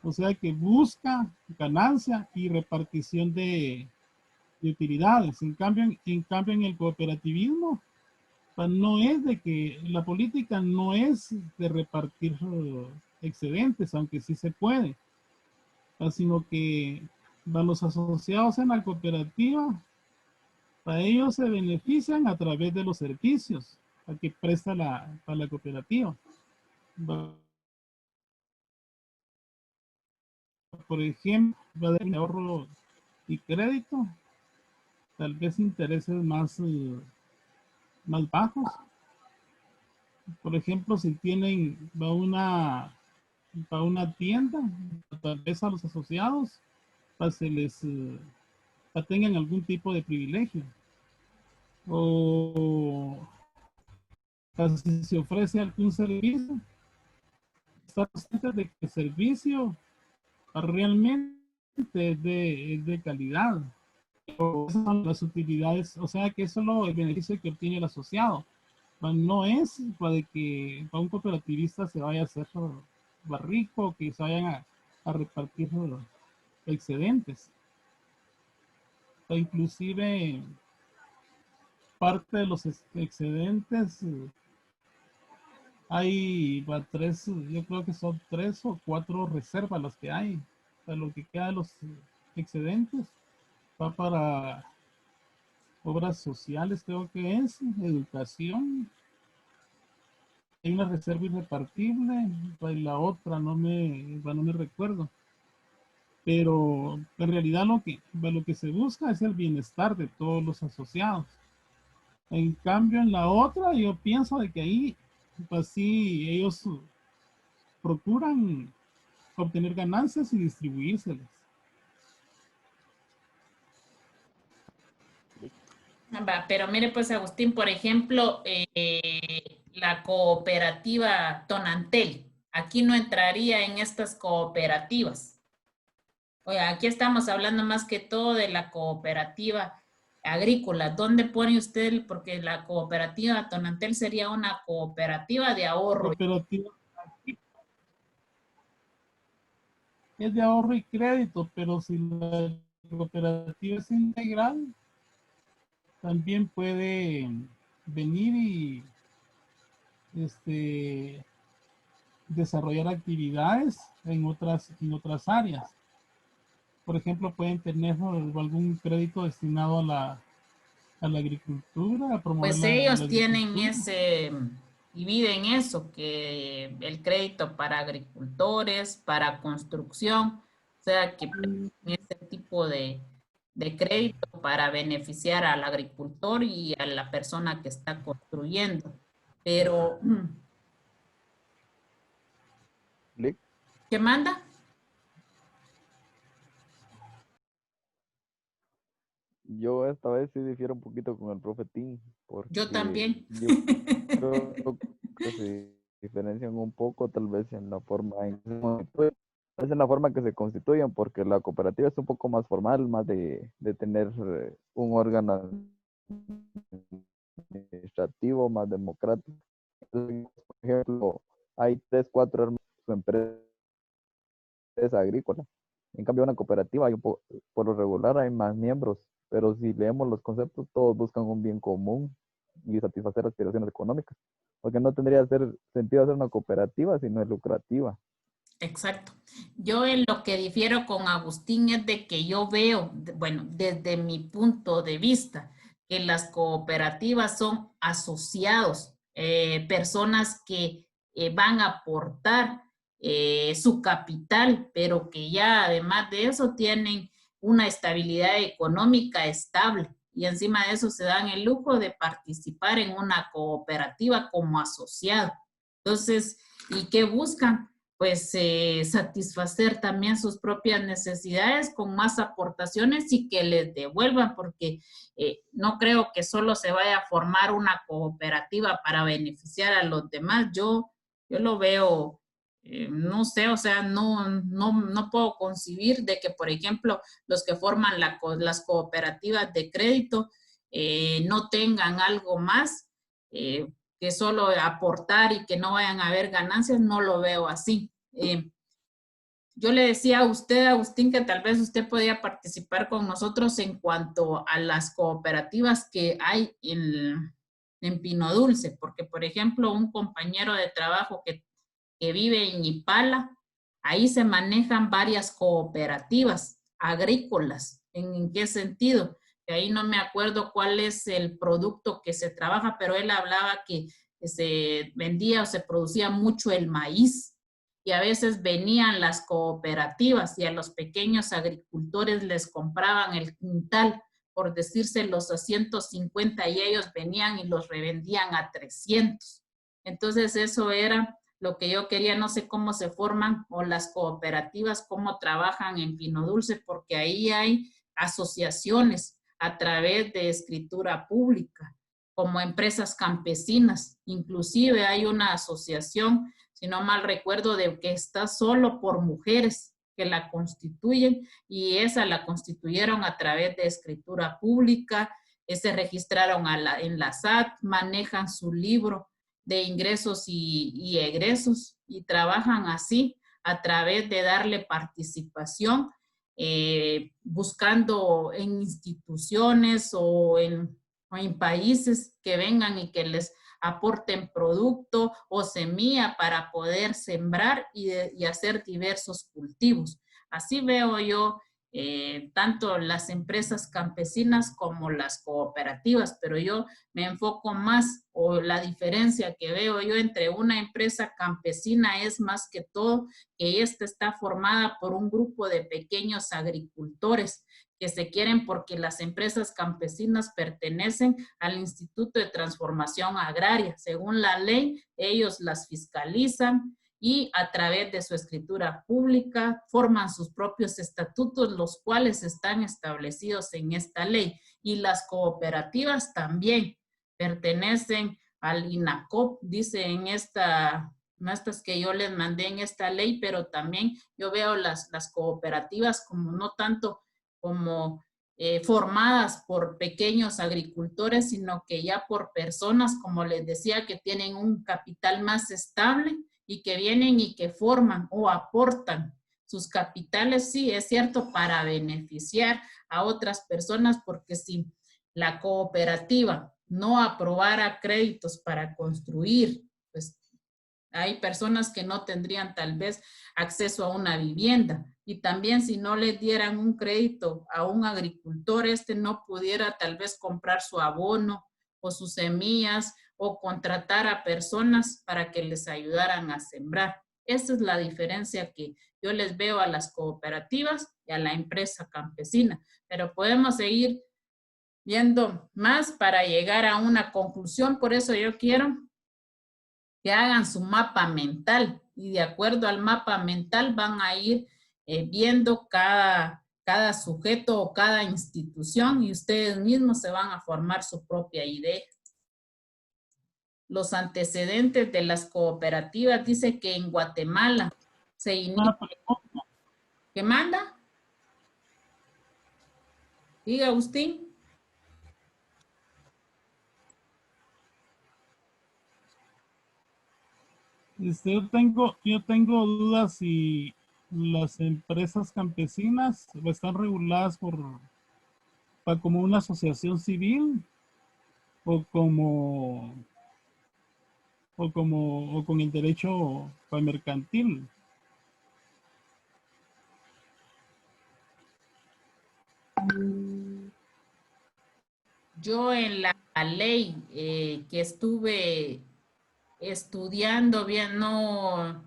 O sea que busca ganancia y repartición de utilidades. En cambio, en el cooperativismo, no es de que la política no es de repartir excedentes, aunque sí se puede, sino que los asociados en la cooperativa, para ellos se benefician a través de los servicios que presta la cooperativa. Por ejemplo, va a haber ahorro y crédito, tal vez intereses más bajos, Por ejemplo, si tienen, va una tienda, tal vez a los asociados, para se les, para tengan algún tipo de privilegio. O si se ofrece algún servicio, estar conscientes de que el servicio realmente es de calidad. O esas son las utilidades, o sea que eso es el beneficio que obtiene el asociado. No es para que para un cooperativista se vaya a hacer rico, que se vayan a repartir excedentes. O inclusive parte de los excedentes hay yo creo que son 3 o 4 reservas las que hay. O sea, lo que queda de los excedentes va para obras sociales, creo que es, educación. Hay una reserva irrepartible y la otra no me recuerdo. Pero en realidad lo que se busca es el bienestar de todos los asociados. En cambio, en la otra, yo pienso de que ahí, pues sí, ellos procuran obtener ganancias y distribuírselas. Pero mire pues, Agustín, por ejemplo, la cooperativa Tonantel, aquí no entraría en estas cooperativas. Oye, aquí estamos hablando más que todo de la cooperativa agrícola. ¿Dónde pone usted? Porque la cooperativa Tonantel sería una cooperativa de ahorro. Cooperativa es de ahorro y crédito, pero si la cooperativa es integral, también puede venir y desarrollar actividades en otras áreas. Por ejemplo, pueden tener algún crédito destinado a la agricultura, a promover pues ellos tienen dividen eso, que el crédito para agricultores, para construcción, o sea que ese tipo de crédito para beneficiar al agricultor y a la persona que está construyendo. Pero, ¿qué manda? Yo esta vez sí difiero un poquito con el profe Tim, Yo también. yo creo que se diferencian un poco tal vez en la forma que se constituyen, porque la cooperativa es un poco más formal, más de tener un órgano administrativo más democrático. Entonces, por ejemplo, hay 3, 4 hermanos en su empresa agrícola. En cambio, una cooperativa, por lo regular, hay más miembros, pero si leemos los conceptos, todos buscan un bien común y satisfacer aspiraciones económicas, porque no tendría sentido hacer una cooperativa si no es lucrativa. Exacto. Yo en lo que difiero con Agustín es de que yo veo, bueno, desde mi punto de vista, que las cooperativas son asociados, personas que van a aportar su capital, pero que ya además de eso tienen una estabilidad económica estable y encima de eso se dan el lujo de participar en una cooperativa como asociado. Entonces, ¿y qué buscan? Pues satisfacer también sus propias necesidades con más aportaciones y que les devuelvan, porque no creo que solo se vaya a formar una cooperativa para beneficiar a los demás. Yo lo veo, no sé, o sea, no puedo concebir de que, por ejemplo, los que forman las cooperativas de crédito no tengan algo más. Que solo aportar y que no vayan a haber ganancias, no lo veo así. Yo le decía a usted, Agustín, que tal vez usted podía participar con nosotros en cuanto a las cooperativas que hay en Pino Dulce, porque, por ejemplo, un compañero de trabajo que vive en Ipala, ahí se manejan varias cooperativas agrícolas. ¿En qué sentido? Que ahí no me acuerdo cuál es el producto que se trabaja, pero él hablaba que se vendía o se producía mucho el maíz y a veces venían las cooperativas y a los pequeños agricultores les compraban el quintal, por decírselos, a 150 y ellos venían y los revendían a 300. Entonces eso era lo que yo quería, no sé cómo se forman o las cooperativas, cómo trabajan en Pino Dulce, porque ahí hay asociaciones a través de escritura pública, como empresas campesinas. Inclusive hay una asociación, si no mal recuerdo, de que está solo por mujeres que la constituyen, y esa la constituyeron a través de escritura pública, se registraron en la SAT, manejan su libro de ingresos y egresos y trabajan así a través de darle participación, buscando en instituciones o en países que vengan y que les aporten producto o semilla para poder sembrar y hacer diversos cultivos. Así veo yo tanto las empresas campesinas como las cooperativas, pero yo me enfoco más, o la diferencia que veo yo entre una empresa campesina es más que todo que esta está formada por un grupo de pequeños agricultores que se quieren, porque las empresas campesinas pertenecen al Instituto de Transformación Agraria. Según la ley, ellos las fiscalizan y a través de su escritura pública forman sus propios estatutos, los cuales están establecidos en esta ley. Y las cooperativas también pertenecen al INACOP, dice en esta, no estas que yo les mandé en esta ley, pero también yo veo las cooperativas como no tanto como formadas por pequeños agricultores, sino que ya por personas, como les decía, que tienen un capital más estable y que vienen y que forman o aportan sus capitales, sí, es cierto, para beneficiar a otras personas, porque si la cooperativa no aprobara créditos para construir, pues hay personas que no tendrían tal vez acceso a una vivienda. Y también si no le dieran un crédito a un agricultor, no pudiera tal vez comprar su abono o sus semillas o contratar a personas para que les ayudaran a sembrar. Esa es la diferencia que yo les veo a las cooperativas y a la empresa campesina. Pero podemos seguir viendo más para llegar a una conclusión. Por eso yo quiero que hagan su mapa mental, y de acuerdo al mapa mental van a ir viendo cada sujeto o cada institución, y ustedes mismos se van a formar su propia idea. Los antecedentes de las cooperativas dice que en Guatemala se inicia. ¿Qué manda? Diga, Agustín. Yo tengo dudas si las empresas campesinas están reguladas como una asociación civil o con el derecho mercantil. Yo en la ley que estuve estudiando bien, no,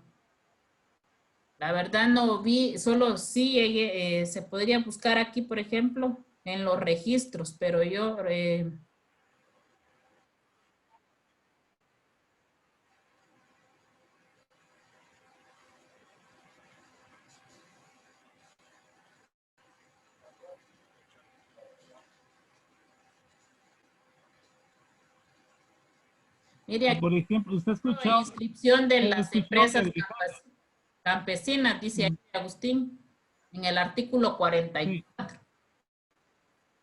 la verdad no vi, solo sí se podría buscar aquí, por ejemplo, en los registros, pero yo mire aquí, por ejemplo, usted escuchó la inscripción de las empresas campesinas, dice aquí Agustín, en el artículo 44. Sí.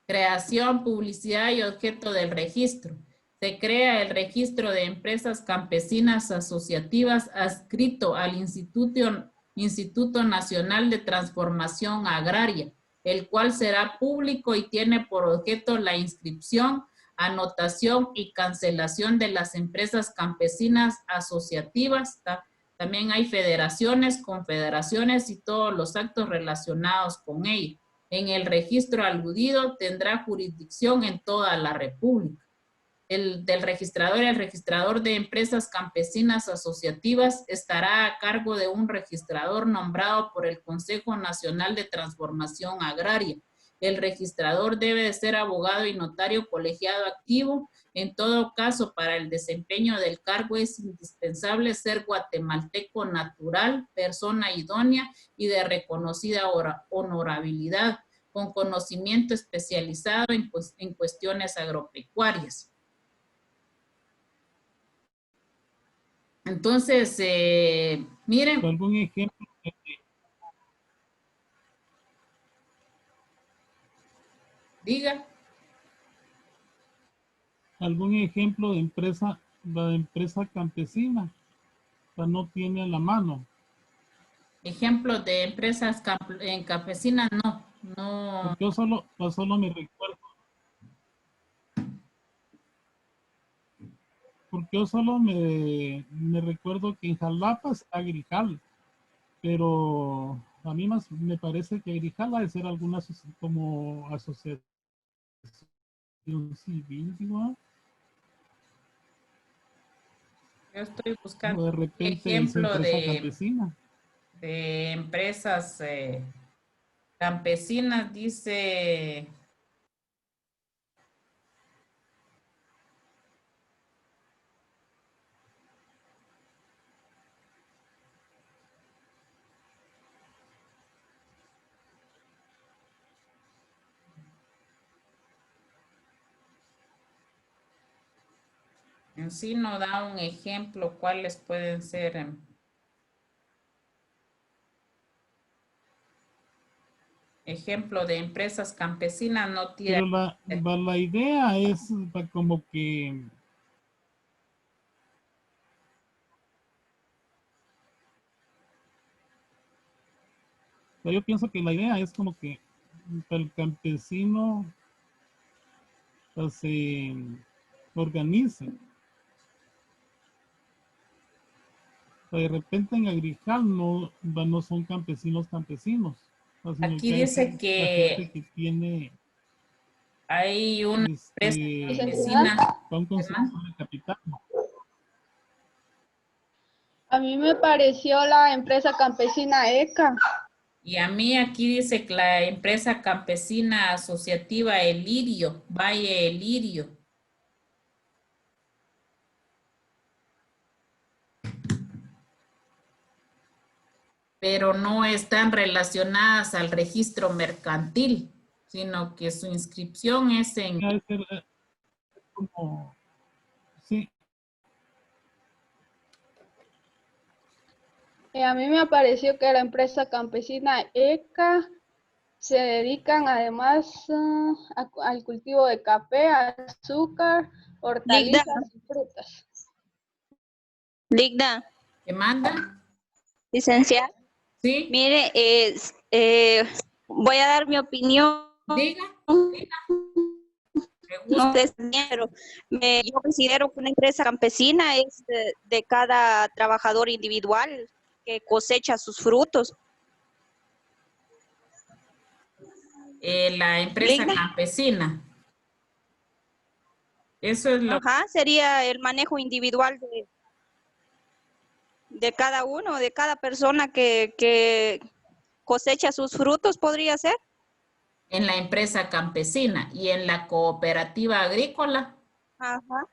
Creación, publicidad y objeto del registro. Se crea el registro de empresas campesinas asociativas adscrito al Instituto Nacional de Transformación Agraria, el cual será público y tiene por objeto la inscripción, anotación y cancelación de las empresas campesinas asociativas. También hay federaciones, confederaciones y todos los actos relacionados con ello. En el registro aludido tendrá jurisdicción en toda la República. El registrador de empresas campesinas asociativas estará a cargo de un registrador nombrado por el Consejo Nacional de Transformación Agraria, El registrador debe de ser abogado y notario colegiado activo. En todo caso, para el desempeño del cargo es indispensable ser guatemalteco natural, persona idónea y de reconocida honorabilidad, con conocimiento especializado en cuestiones agropecuarias. Entonces, miren. ¿Algún ejemplo? Diga. ¿Algún ejemplo de empresa campesina? O sea, no tiene a la mano. Ejemplos de empresas campesinas, no. Porque yo solo me recuerdo. Porque yo solo me recuerdo que en Jalapa está Agrijal, pero a mí más me parece que Agrijal ha de ser alguna como asociación civil, digo. Yo estoy O buscando de un repente ejemplo empresa campesina. de empresas campesinas, dice. En sí no da un ejemplo cuáles pueden ser. Ejemplo de empresas campesinas no tiene. Pero la idea es como que yo pienso que la idea es como que el campesino se organice. De repente en Agrijal no son campesinos. Aquí dice que la gente que tiene hay una empresa campesina. un consenso de capital. A mí me pareció la empresa campesina ECA. Y a mí aquí dice que la empresa campesina asociativa El Lirio, Valle El Lirio. Pero no están relacionadas al registro mercantil, sino que su inscripción es en... Como, sí. A mí me pareció que la empresa campesina ECA se dedican además al cultivo de café, azúcar, hortalizas y frutas. Ligda. ¿Qué manda? Licenciada. Sí. Mire, voy a dar mi opinión. Diga. No sé, pero yo considero que una empresa campesina es de cada trabajador individual que cosecha sus frutos. La empresa Ligda. campesina. Eso es lo... Ajá, sería el manejo individual de cada uno, de cada persona que cosecha sus frutos, podría ser. En la empresa campesina y en la cooperativa agrícola. Ajá.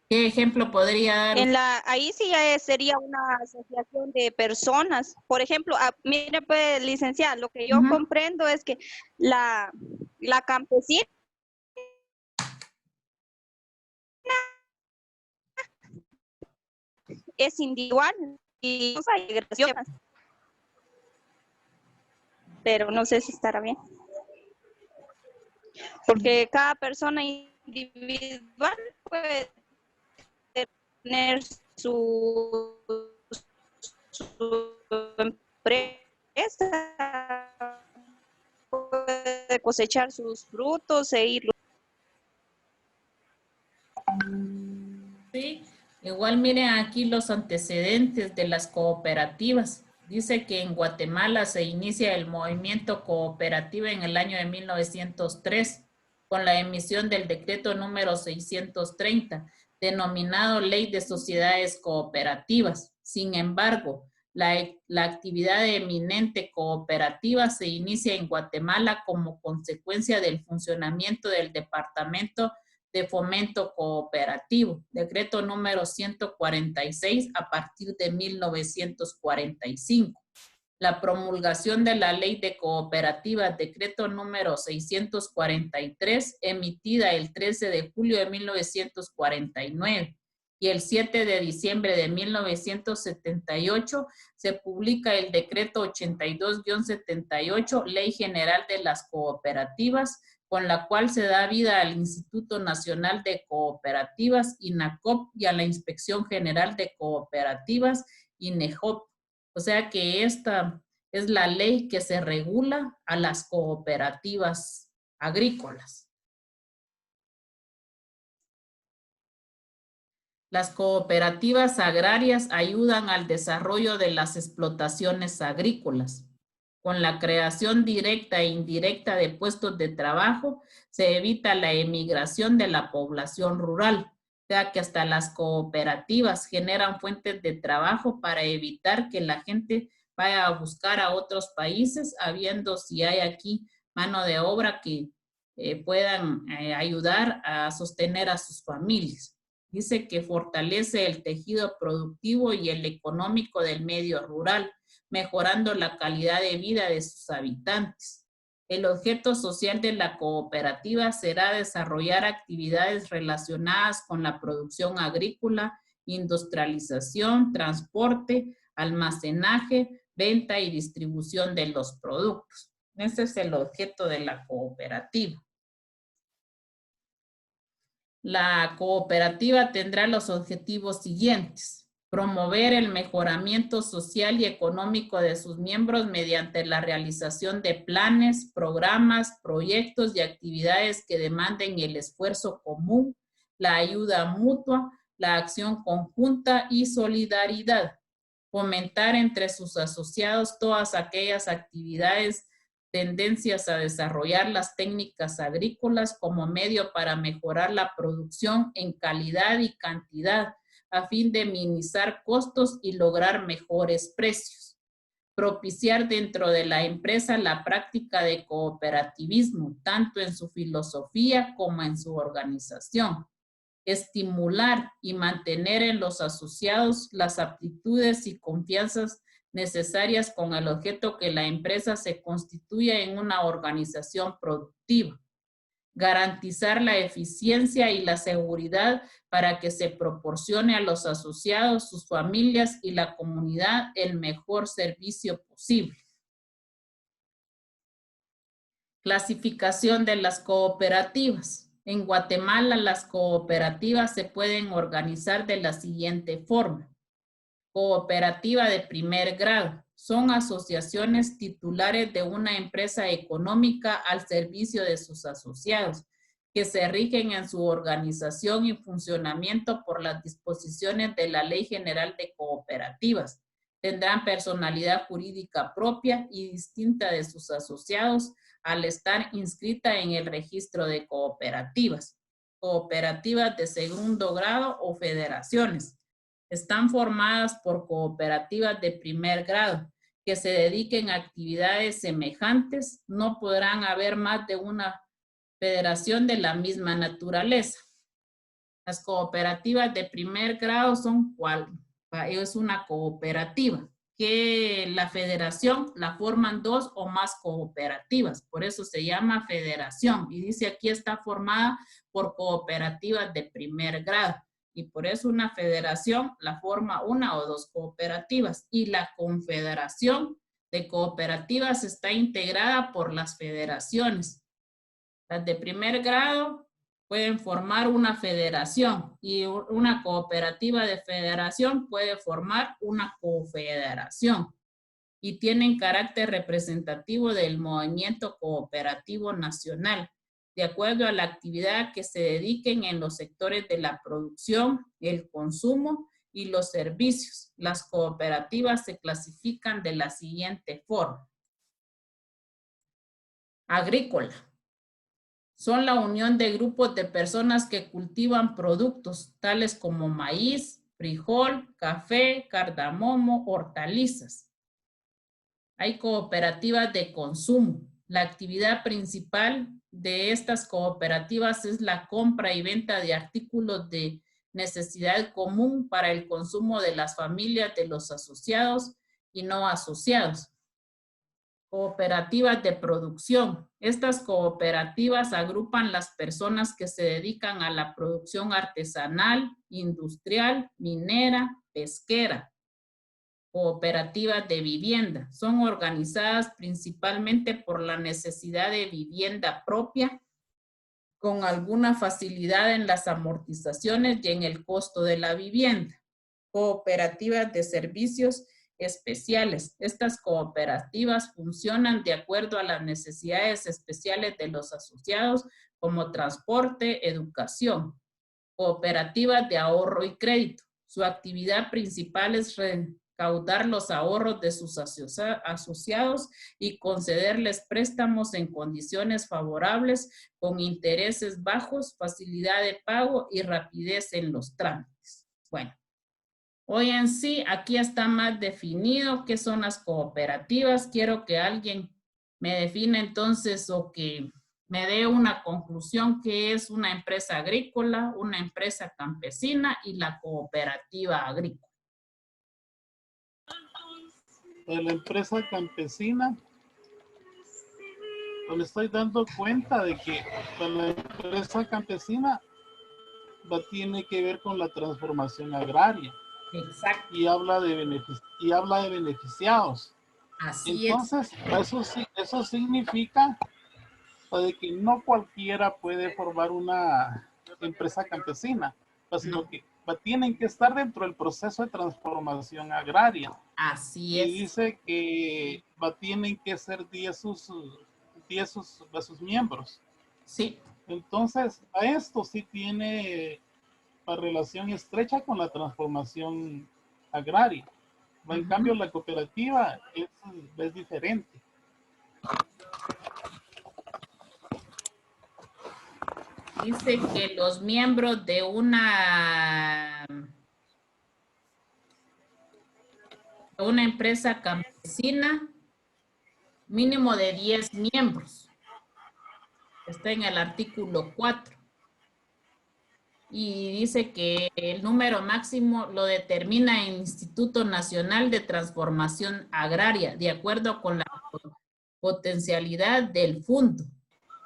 ¿Qué ejemplo podría dar? Ahí sí ya sería una asociación de personas. Por ejemplo, mire pues, licenciada, lo que yo comprendo es que la campesina es individual y pero no sé si estará bien. Porque cada persona individual puede tener su empresa, puede cosechar sus frutos e ir. Sí, igual miren aquí los antecedentes de las cooperativas. Dice que en Guatemala se inicia el movimiento cooperativo en el año de 1903 con la emisión del decreto número 630, denominado Ley de Sociedades Cooperativas. Sin embargo, La actividad eminente cooperativa se inicia en Guatemala como consecuencia del funcionamiento del Departamento de Fomento Cooperativo, decreto número 146 a partir de 1945. La promulgación de la Ley de Cooperativas, decreto número 643, emitida el 13 de julio de 1949. Y el 7 de diciembre de 1978 se publica el decreto 82-78, Ley General de las Cooperativas, con la cual se da vida al Instituto Nacional de Cooperativas, INACOP, y a la Inspección General de Cooperativas, INEJOP. O sea que esta es la ley que se regula a las cooperativas agrícolas. Las cooperativas agrarias ayudan al desarrollo de las explotaciones agrícolas. Con la creación directa e indirecta de puestos de trabajo, se evita la emigración de la población rural, o sea que hasta las cooperativas generan fuentes de trabajo para evitar que la gente vaya a buscar a otros países, habiendo si hay aquí mano de obra que puedan ayudar a sostener a sus familias. Dice que fortalece el tejido productivo y el económico del medio rural, mejorando la calidad de vida de sus habitantes. El objeto social de la cooperativa será desarrollar actividades relacionadas con la producción agrícola, industrialización, transporte, almacenaje, venta y distribución de los productos. Ese es el objeto de la cooperativa. La cooperativa tendrá los objetivos siguientes: promover el mejoramiento social y económico de sus miembros mediante la realización de planes, programas, proyectos y actividades que demanden el esfuerzo común, la ayuda mutua, la acción conjunta y solidaridad. Fomentar entre sus asociados todas aquellas actividades tendencias a desarrollar las técnicas agrícolas como medio para mejorar la producción en calidad y cantidad, a fin de minimizar costos y lograr mejores precios. Propiciar dentro de la empresa la práctica de cooperativismo, tanto en su filosofía como en su organización. Estimular y mantener en los asociados las aptitudes y confianzas necesarias con el objeto que la empresa se constituya en una organización productiva. Garantizar la eficiencia y la seguridad para que se proporcione a los asociados, sus familias y la comunidad el mejor servicio posible. Clasificación de las cooperativas. En Guatemala, las cooperativas se pueden organizar de la siguiente forma. Cooperativa de primer grado. Son asociaciones titulares de una empresa económica al servicio de sus asociados, que se rigen en su organización y funcionamiento por las disposiciones de la Ley General de Cooperativas. Tendrán personalidad jurídica propia y distinta de sus asociados al estar inscrita en el registro de cooperativas. Cooperativas de segundo grado o federaciones. Están formadas por cooperativas de primer grado que se dediquen a actividades semejantes. No podrán haber más de una federación de la misma naturaleza. Las cooperativas de primer grado son es una cooperativa, que la federación la forman dos o más cooperativas, por eso se llama federación, y dice aquí está formada por cooperativas de primer grado. Y por eso una federación la forma una o dos cooperativas. Y la confederación de cooperativas está integrada por las federaciones. Las de primer grado pueden formar una federación y una cooperativa de federación puede formar una confederación. Y tienen carácter representativo del movimiento cooperativo nacional, de acuerdo a la actividad que se dediquen en los sectores de la producción, el consumo y los servicios. Las cooperativas se clasifican de la siguiente forma. Agrícola. Son la unión de grupos de personas que cultivan productos tales como maíz, frijol, café, cardamomo, hortalizas. Hay cooperativas de consumo. La actividad principal de estas cooperativas es la compra y venta de artículos de necesidad común para el consumo de las familias de los asociados y no asociados. Cooperativas de producción. Estas cooperativas agrupan las personas que se dedican a la producción artesanal, industrial, minera, pesquera. Cooperativas de vivienda. Son organizadas principalmente por la necesidad de vivienda propia, con alguna facilidad en las amortizaciones y en el costo de la vivienda. Cooperativas de servicios especiales. Estas cooperativas funcionan de acuerdo a las necesidades especiales de los asociados, como transporte, educación. Cooperativas de ahorro y crédito. Su actividad principal es recaudar los ahorros de sus asociados y concederles préstamos en condiciones favorables, con intereses bajos, facilidad de pago y rapidez en los trámites. Bueno. Hoy en sí, aquí está más definido qué son las cooperativas. Quiero que alguien me define entonces o que me dé una conclusión qué es una empresa agrícola, una empresa campesina y la cooperativa agrícola. La empresa campesina, me estoy dando cuenta de que la empresa campesina tiene que ver con la transformación agraria. Exacto. Y habla de beneficiados. Así entonces, eso significa de que no cualquiera puede formar una empresa campesina, sino que tienen que estar dentro del proceso de transformación agraria. Así es. Y dice que tienen que ser 10 sus miembros. Sí. Entonces, a esto sí tiene relación estrecha con la transformación agraria. En cambio, la cooperativa es diferente. Dice que los miembros de una empresa campesina, mínimo de 10 miembros. Está en el artículo 4. Y dice que el número máximo lo determina el Instituto Nacional de Transformación Agraria, de acuerdo con la potencialidad del fondo.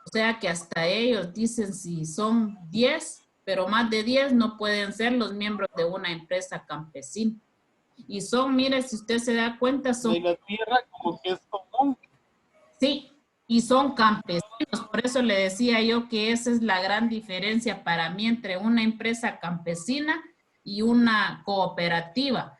O sea que hasta ellos dicen si son 10, pero más de 10 no pueden ser los miembros de una empresa campesina. Y son, mire, si usted se da cuenta, son... De la tierra como que es común. Sí, y son campesinos. Por eso le decía yo que esa es la gran diferencia para mí entre una empresa campesina y una cooperativa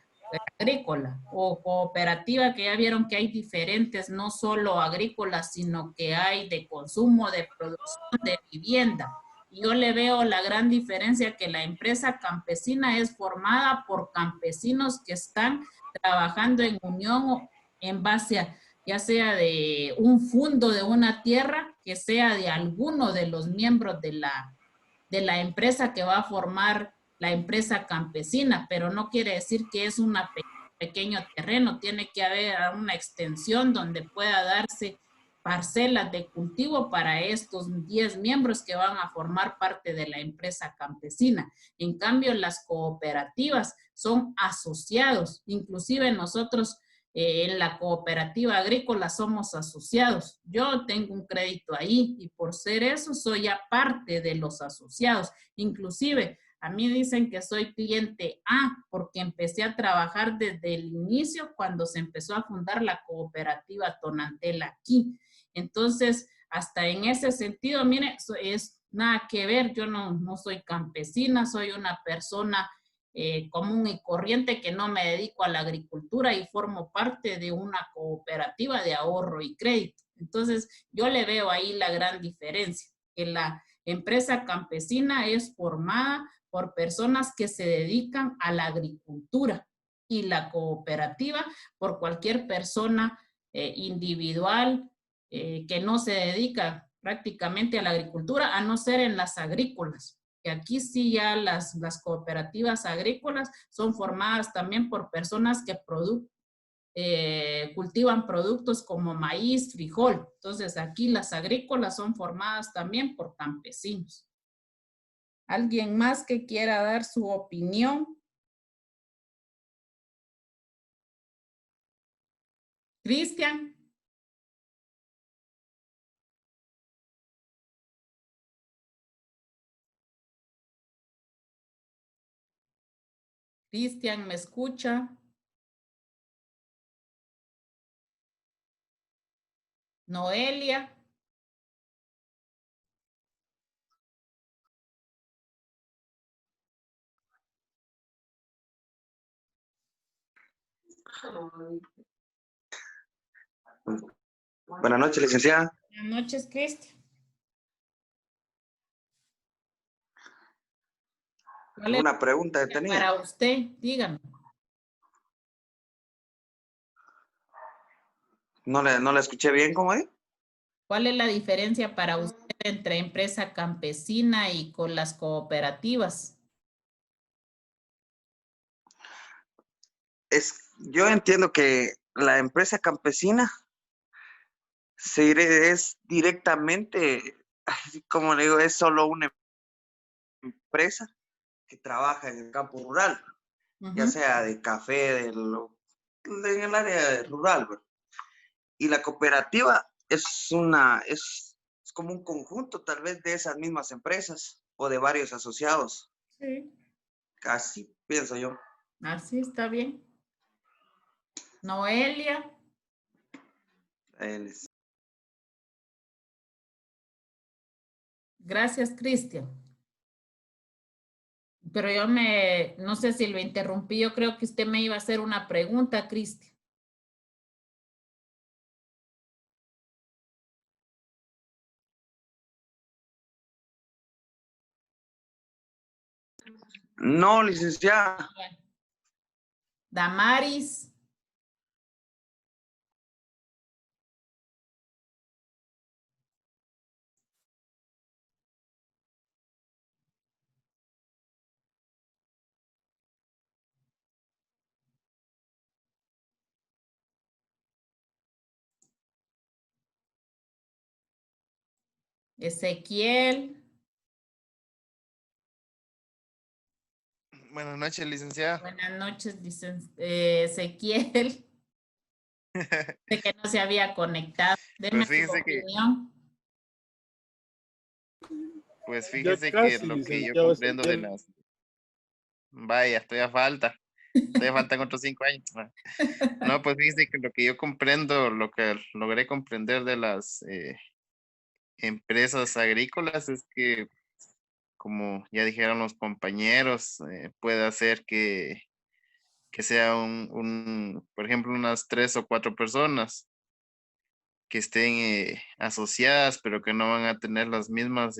agrícola o cooperativa, que ya vieron que hay diferentes, no solo agrícolas, sino que hay de consumo, de producción, de vivienda. Y yo le veo la gran diferencia que la empresa campesina es formada por campesinos que están trabajando en unión en base a ya sea de un fondo de una tierra, que sea de alguno de los miembros de la empresa que va a formar la empresa campesina, pero no quiere decir que es un pequeño terreno, tiene que haber una extensión donde pueda darse parcelas de cultivo para estos 10 miembros que van a formar parte de la empresa campesina. En cambio, las cooperativas son asociados, inclusive nosotros en la cooperativa agrícola somos asociados. Yo tengo un crédito ahí y por ser eso soy ya parte de los asociados. Inclusive a mí dicen que soy cliente A porque empecé a trabajar desde el inicio cuando se empezó a fundar la cooperativa Tonantel aquí. Entonces, hasta en ese sentido, mire, es nada que ver. Yo no soy campesina, soy una persona común y corriente que no me dedico a la agricultura y formo parte de una cooperativa de ahorro y crédito. Entonces, yo le veo ahí la gran diferencia, que la empresa campesina es formada por personas que se dedican a la agricultura y la cooperativa por cualquier persona individual que no se dedica prácticamente a la agricultura, a no ser en las agrícolas, porque aquí sí ya las cooperativas agrícolas son formadas también por personas que cultivan productos como maíz, frijol. Entonces aquí las agrícolas son formadas también por campesinos. ¿Alguien más que quiera dar su opinión? Cristian. Cristian, ¿me escucha? Noelia. Buenas noches, licenciada. Buenas noches, Cristian. ¿Cuál es Una pregunta tenía. para usted? Dígame. No la escuché bien, ¿cómo es? ¿Cuál es la diferencia para usted entre empresa campesina y con las cooperativas? Yo entiendo que la empresa campesina es directamente, así como le digo, es solo una empresa que trabaja en el campo rural, ya sea de café, en el área rural, ¿verdad? Y la cooperativa es como un conjunto tal vez de esas mismas empresas o de varios asociados. Sí. Así pienso yo. Así está bien. Noelia. Gracias, Cristian. Pero no sé si lo interrumpí, yo creo que usted me iba a hacer una pregunta, Cristian. No, licenciada. Damaris. Ezequiel. Buenas noches, licenciada. Buenas noches, Ezequiel. De que no se había conectado. Deme Pues su fíjese opinión. Que lo que yo comprendo de las... Vaya, todavía faltan otros 5 años. No, pues fíjese que lo que yo comprendo, lo que logré comprender de las empresas agrícolas es que, como ya dijeron los compañeros, puede hacer que sea por ejemplo, unas 3 o 4 personas que estén asociadas, pero que no van a tener las mismas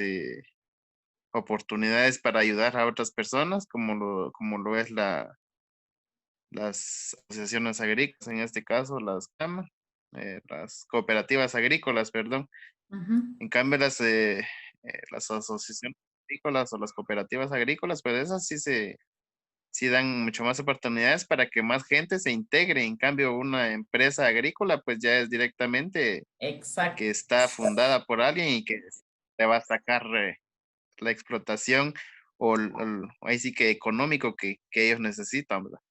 oportunidades para ayudar a otras personas, como lo es las asociaciones agrícolas, en este caso las CAMA, las cooperativas agrícolas, perdón. En cambio, las asociaciones agrícolas o las cooperativas agrícolas, pues esas sí dan mucho más oportunidades para que más gente se integre. En cambio, una empresa agrícola, pues ya es directamente que está fundada por alguien y que te va a sacar la explotación ahí sí que económico que ellos necesitan, ¿verdad?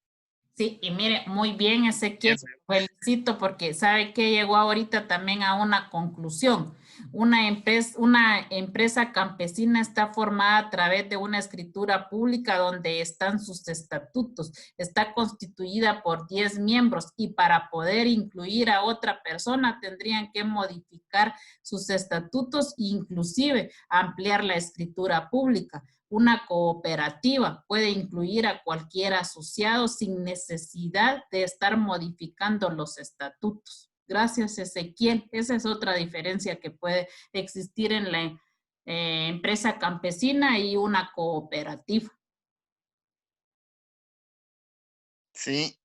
Sí, y mire, muy bien, Ezequiel, felicito porque sabe que llegó ahorita también a una conclusión. Una empresa campesina está formada a través de una escritura pública donde están sus estatutos. Está constituida por 10 miembros y para poder incluir a otra persona tendrían que modificar sus estatutos e inclusive ampliar la escritura pública. Una cooperativa puede incluir a cualquier asociado sin necesidad de estar modificando los estatutos. Gracias, Ezequiel. Esa es otra diferencia que puede existir en la empresa campesina y una cooperativa. Sí,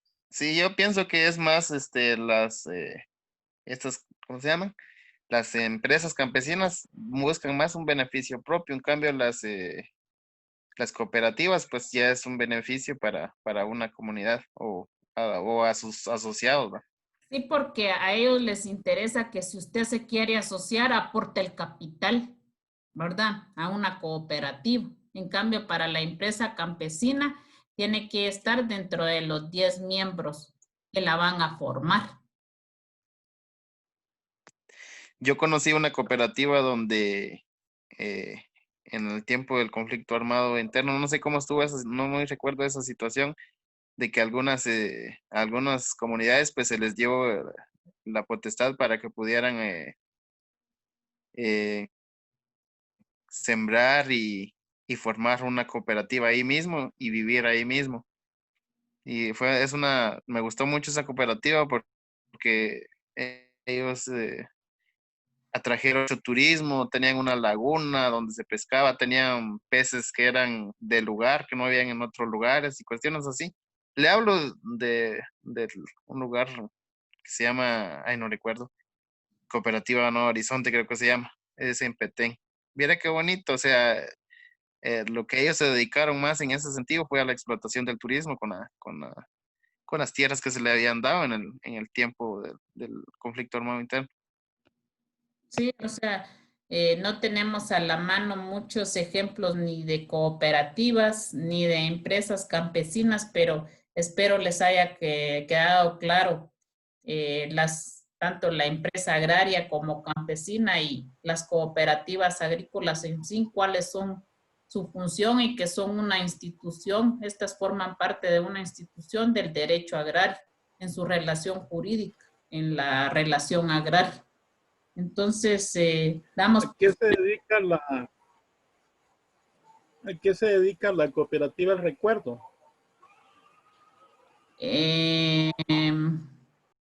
yo pienso que es más estas, ¿cómo se llaman? Las empresas campesinas buscan más un beneficio propio, en cambio las cooperativas, pues ya es un beneficio para una comunidad o a sus asociados, ¿va? Sí, porque a ellos les interesa que si usted se quiere asociar, aporte el capital, ¿verdad? A una cooperativa. En cambio, para la empresa campesina, tiene que estar dentro de los 10 miembros que la van a formar. Yo conocí una cooperativa donde eh, en el tiempo del conflicto armado interno, no sé cómo estuvo, no me recuerdo esa situación, de que algunas comunidades pues se les dio la potestad para que pudieran eh, sembrar y formar una cooperativa ahí mismo y vivir ahí mismo. Y me gustó mucho esa cooperativa porque ellos atrajeron mucho turismo, tenían una laguna donde se pescaba, tenían peces que eran del lugar, que no habían en otros lugares y cuestiones así. Le hablo de un lugar que se llama, ay, no recuerdo, Cooperativa Nuevo Horizonte, creo que se llama, es en Petén. Viera qué bonito, o sea, lo que ellos se dedicaron más en ese sentido fue a la explotación del turismo con las tierras que se le habían dado en el tiempo del conflicto armado interno. Sí, o sea, no tenemos a la mano muchos ejemplos ni de cooperativas ni de empresas campesinas, pero espero les haya quedado claro tanto la empresa agraria como campesina y las cooperativas agrícolas en sí, cuáles son su función y que son una institución. Estas forman parte de una institución del derecho agrario en su relación jurídica, en la relación agraria. Entonces, damos... ¿A qué se dedica la cooperativa El Recuerdo?